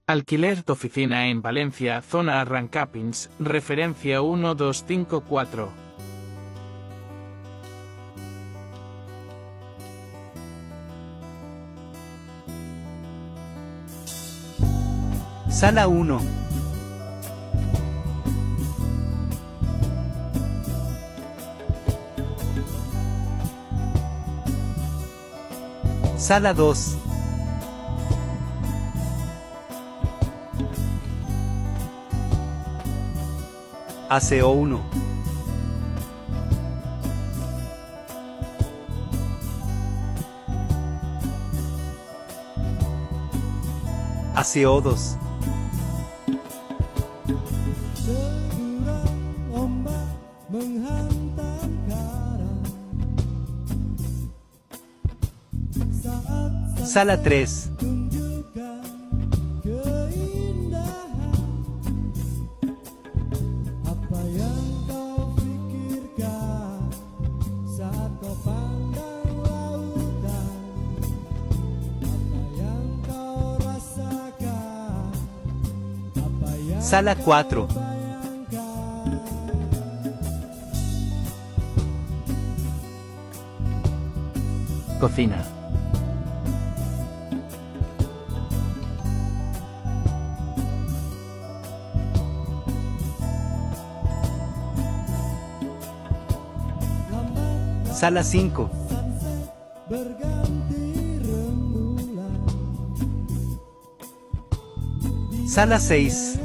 Alquiler de oficina en Valencia, zona Arrancapins, referencia 1254. Sala 1. Sala 2. Aseo 1. Aseo 2. Sala 3. Sala 4. Cocina. Sala 5. Sala 6.